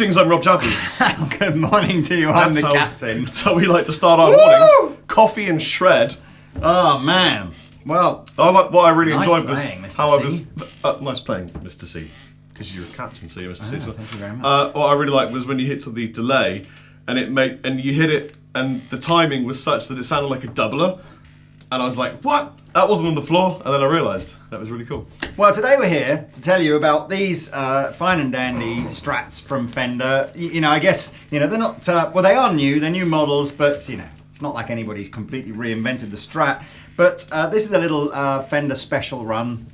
Greetings, I'm Rob Chappers. Good morning to you, I'm the captain. That's how we like to start our mornings. Coffee and shred. Oh, man. Well, what I really nice enjoyed was playing, Mr. how I C. was... nice playing, Mr. C. Because you're a captain, so you're Mr. C. So. Thank you very much. What I really liked was when you hit to the delay, and you hit it, and the timing was such that it sounded like a doubler. And I was like, what? That wasn't on the floor. And then I realised that was really cool. Well, today we're here to tell you about these fine and dandy Strats from Fender. I guess, they're not, well, they are new, they're new models, but, it's not like anybody's completely reinvented the Strat. But this is a little Fender special run.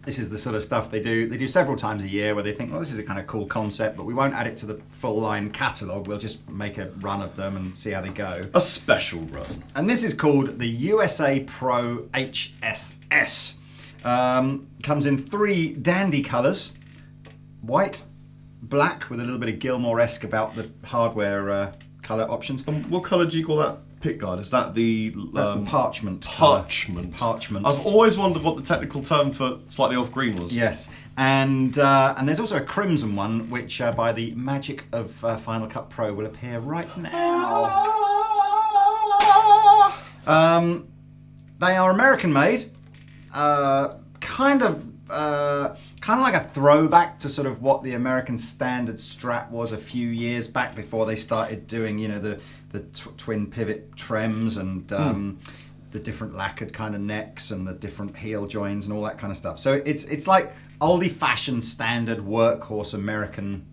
This is the sort of stuff they do. They do several times a year where they think, well, this is a kind of cool concept, but we won't add it to the full line catalogue. We'll just make a run of them and see how they go. A special run. And this is called the USA Pro HSS. Comes in 3 dandy colours. White, black, with a little bit of Gilmore-esque about the hardware colour options. What colour do you call that pickguard? Is that the... That's the parchment. Parchment. Parchment. I've always wondered what the technical term for slightly off green was. Yes. And there's also a crimson one, which by the magic of Final Cut Pro will appear right now. They are American made. Kind of like a throwback to sort of what the American standard Strat was a few years back before they started doing, the twin pivot trems and the different lacquered kind of necks and the different heel joins and all that kind of stuff. So it's like oldie-fashioned standard workhorse American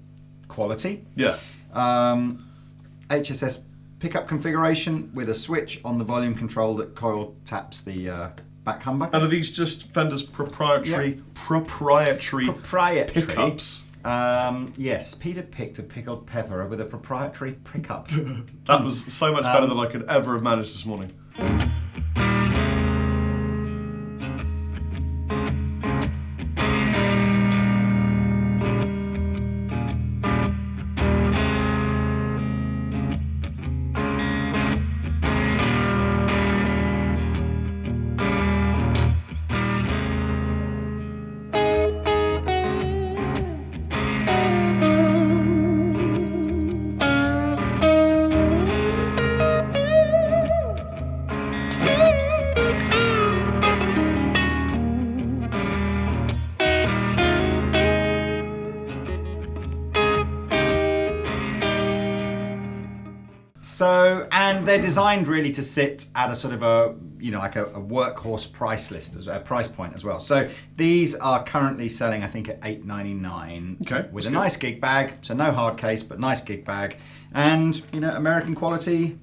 quality. Yeah. HSS pickup configuration with a switch on the volume control that coil taps the back humbucker. And are these just Fender's proprietary pickups? Yes, Peter picked a pickled pepper with a proprietary pickup. That was so much better than I could ever have managed this morning. So, and they're designed really to sit at a sort of a, like a workhorse price list, a price point as well. So these are currently selling, I think, at $8.99. Okay, with a nice gig bag. So no hard case, but nice gig bag. And, American quality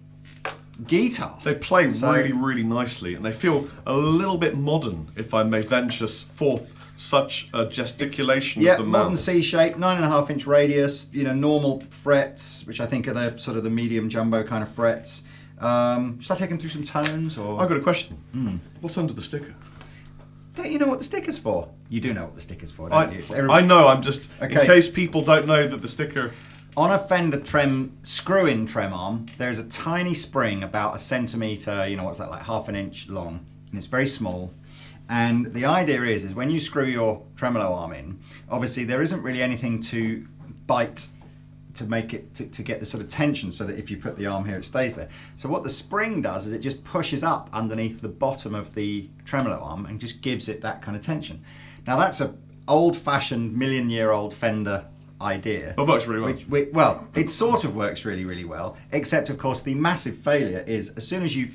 guitar. They play really, really nicely, and they feel a little bit modern, if I may venture forth such a gesticulation of the mouth. Modern C shape, 9.5-inch radius, normal frets, which I think are the sort of the medium jumbo kind of frets. Should I take them through some tones? Or I've got a question. What's under the sticker? Don't you know what the sticker's for? You do know what the sticker's for, don't you? I know, I'm just, in case people don't know that the sticker... On a Fender screw-in trem arm, there's a tiny spring about 1 centimetre, what's that, like 1/2 inch long, and it's very small. And the idea is when you screw your tremolo arm in, obviously there isn't really anything to bite to make it, to get the sort of tension so that if you put the arm here, it stays there. So what the spring does is it just pushes up underneath the bottom of the tremolo arm and just gives it that kind of tension. Now that's a old-fashioned, million-year-old Fender idea. It works really well. Well, it sort of works really, really well, except of course the massive failure is as soon as you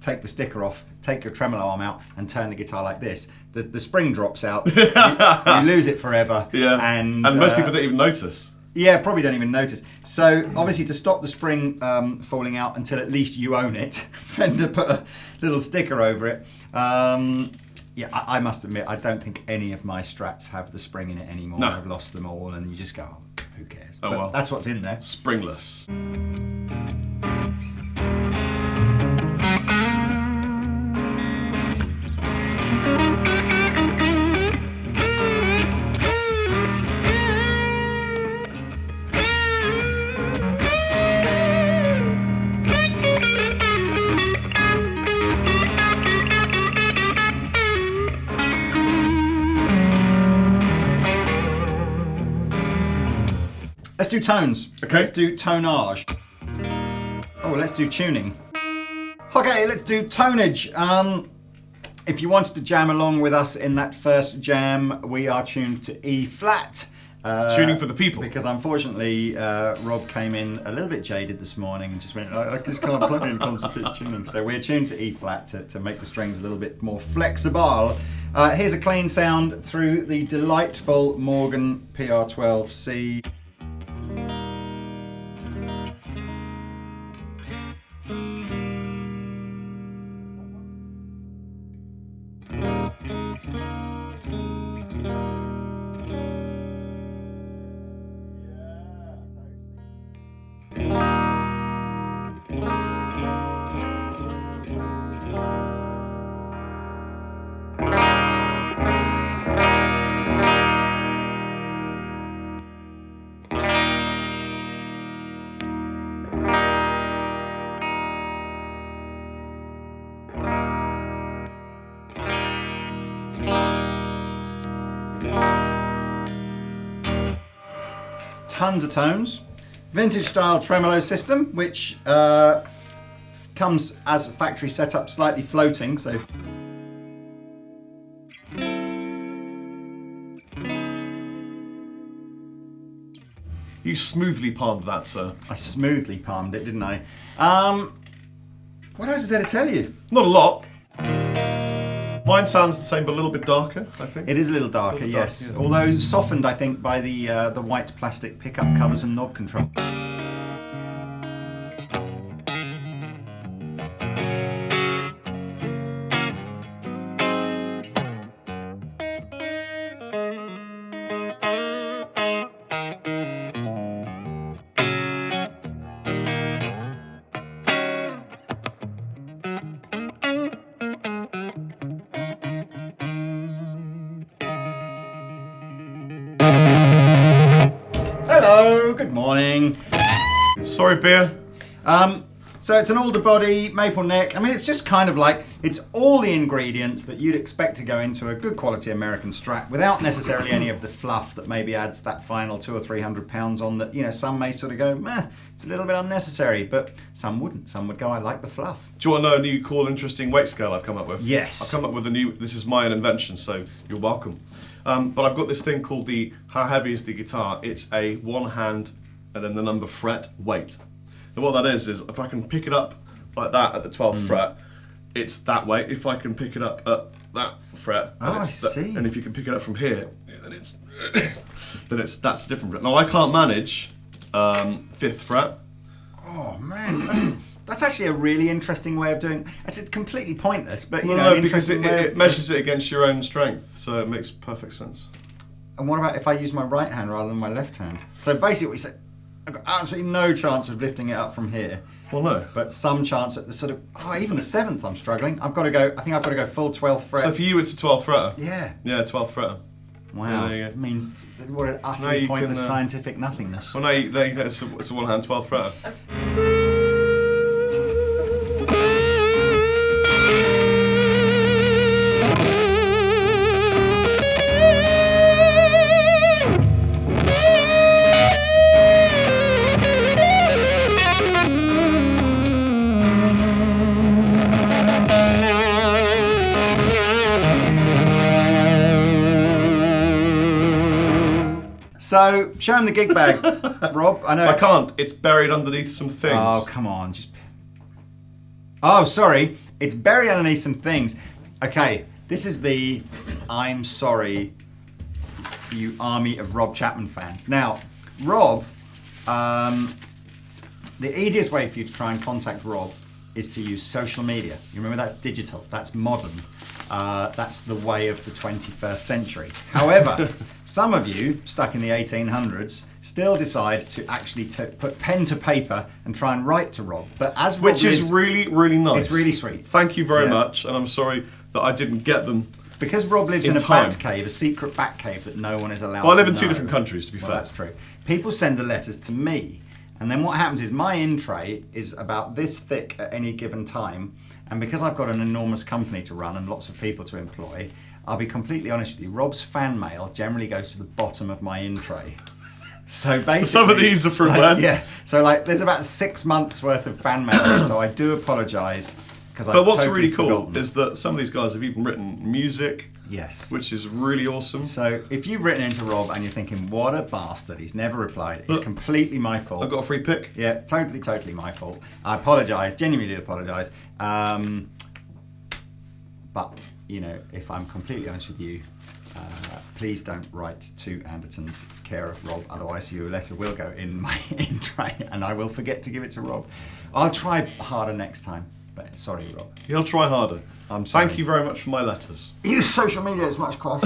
take the sticker off, take your tremolo arm out and turn the guitar like this, the spring drops out, you lose it forever. Yeah. And most people don't even notice. Yeah, probably don't even notice. So obviously to stop the spring falling out until at least you own it, Fender put a little sticker over it. Yeah, I must admit, I don't think any of my Strats have the spring in it anymore. No. I've lost them all and you just go, oh, who cares? Oh, but well. That's what's in there. Springless. Let's do tones. Okay. Let's do tonage. Oh, let's do tuning. Okay, let's do tonage. If you wanted to jam along with us in that first jam, we are tuned to E flat. Tuning for the people. Because unfortunately, Rob came in a little bit jaded this morning and just went, I just can't plug in concert pitch tuning. So we're tuned to E flat to make the strings a little bit more flexible. Here's a clean sound through the delightful Morgan PR12C. Tons of tones. Vintage style tremolo system, which comes as a factory setup, slightly floating, so. You smoothly palmed that, sir. I smoothly palmed it, didn't I? What else is there to tell you? Not a lot. Mine sounds the same, but a little bit darker, I think. It is a little darker, yes. Dark, yeah. Although softened, I think, by the white plastic pickup covers and knob control. Hello, good morning. Sorry, beer. So it's an alder body, maple neck. I mean, it's just kind of like, it's all the ingredients that you'd expect to go into a good quality American Strat without necessarily any of the fluff that maybe adds that final 200 or 300 pounds on that, you know, some may sort of go, meh, it's a little bit unnecessary, but some wouldn't. Some would go, I like the fluff. Do you want to know a new cool, interesting weight scale I've come up with? Yes. I've come up with a new, this is my own invention, so you're welcome. But I've got this thing called the How Heavy is the Guitar? It's a one hand and then the number fret weight. And what that is if I can pick it up like that at the 12th fret, it's that way. If I can pick it up at that fret, I see. and if you can pick it up from here, then that's a different fret. Now I can't manage 5th fret. Oh man, that's actually a really interesting way of doing. It's completely pointless, but you know, No, because interesting way it of- measures it against your own strength, so it makes perfect sense. And what about if I use my right hand rather than my left hand? So basically, what you say, I've got absolutely no chance of lifting it up from here, Well, no. but some chance at the sort of even the 7th. I'm struggling. I've got to go. I think I've got to go full 12th fret. So for you, it's a 12th fretter. Yeah. Yeah, 12th fretter. Wow. Yeah, there you go. It means what an Now utterly you pointless can, scientific nothingness. Well, now you know it's a one-hand 12th fretter. So show him the gig bag, Rob. I know I it's- can't. It's buried underneath some things. Oh, come on. Oh, sorry. It's buried underneath some things. Okay, this is the I'm sorry, you army of Rob Chapman fans. Now, Rob, the easiest way for you to try and contact Rob is to use social media. You remember that's digital, that's modern. That's the way of the 21st century. However, some of you, stuck in the 1800s, still decide to actually put pen to paper and try and write to Rob. But as Rob Which is lives- really, really nice. It's really sweet. Thank you very Yeah. much, and I'm sorry that I didn't get them. Because Rob lives In in a time. bat cave, a secret bat cave that no one is allowed Well, I live to in two know. different countries, to be Well, fair. that's true. People send the letters to me, and then what happens is my in tray is about this thick at any given time, and because I've got an enormous company to run and lots of people to employ, I'll be completely honest with you, Rob's fan mail generally goes to the bottom of my in tray. So basically, some of these are from when? Yeah. So like, there's about 6 months worth of fan memory. So I do apologise because. But what's really cool is that some of these guys have even written music. Yes. Which is really awesome. So if you've written into Rob and you're thinking, what a bastard, he's never replied, it's completely my fault. I've got a free pick. Yeah, totally my fault. I apologise, genuinely apologise. But, you know, if I'm completely honest with you, please don't write to Andertons, care of Rob, otherwise your letter will go in my in tray and I will forget to give it to Rob. I'll try harder next time, but sorry, Rob. You'll try harder. I'm sorry. Thank you very much for my letters. Use social media as much quite.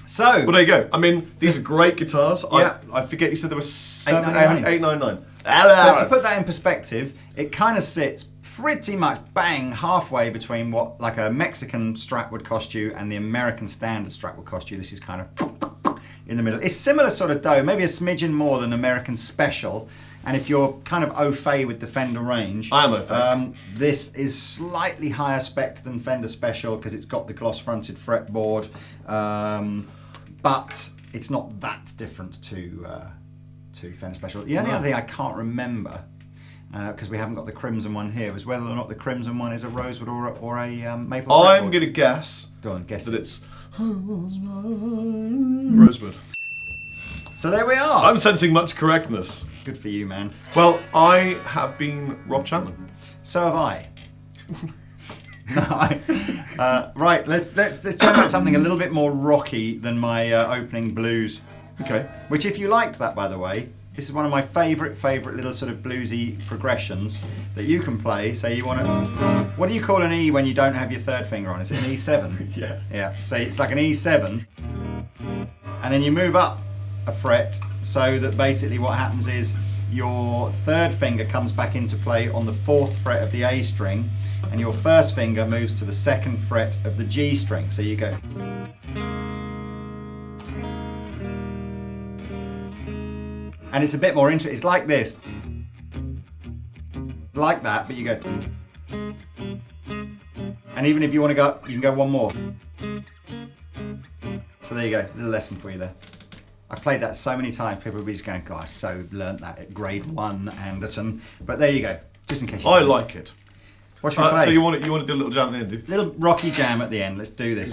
So, well, there you go. I mean, these are great guitars. Yeah. I forget you said there were $899. $899. So to put that in perspective, it kind of sits pretty much bang halfway between what like a Mexican Strat would cost you and the American standard Strat would cost you. This is kind of in the middle. It's similar sort of dough, maybe a smidgen more than American Special. And if you're kind of au fait with the Fender range, I am au fait. This is slightly higher spec than Fender Special because it's got the gloss fronted fretboard. But it's not that different to Fender Special. The only other thing I can't remember, because we haven't got the crimson one here, was whether or not the crimson one is a rosewood or a maple. I'm going to guess that it's rosewood. So there we are. I'm sensing much correctness. Good for you, man. Well, I have been Rob Chapman. So have I. Right, let's check out something a little bit more rocky than my opening blues. Okay. Which, if you liked that, by the way, this is one of my favourite little sort of bluesy progressions that you can play. So you want to, what do you call an E when you don't have your third finger on? Is it an E7? Yeah. Yeah. So it's like an E7, and then you move up a fret so that basically what happens is your third finger comes back into play on the 4th fret of the A string, and your first finger moves to the 2nd fret of the G string. So you go. And it's a bit more interesting. It's like this. It's like that, but you go. And even if you want to go up, you can go one more. So there you go, a little lesson for you there. I've played that so many times, people will be just going, God, I so learnt that at grade 1 Anderton. But there you go, just in case you I don't. like it. What should we play? So you want to do a little jam at the end, do you? Little rocky jam at the end, let's do this.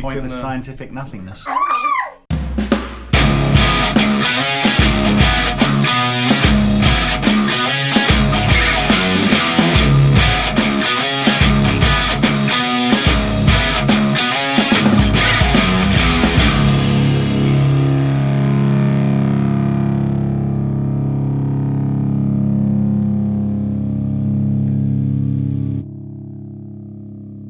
Pointless scientific nothingness.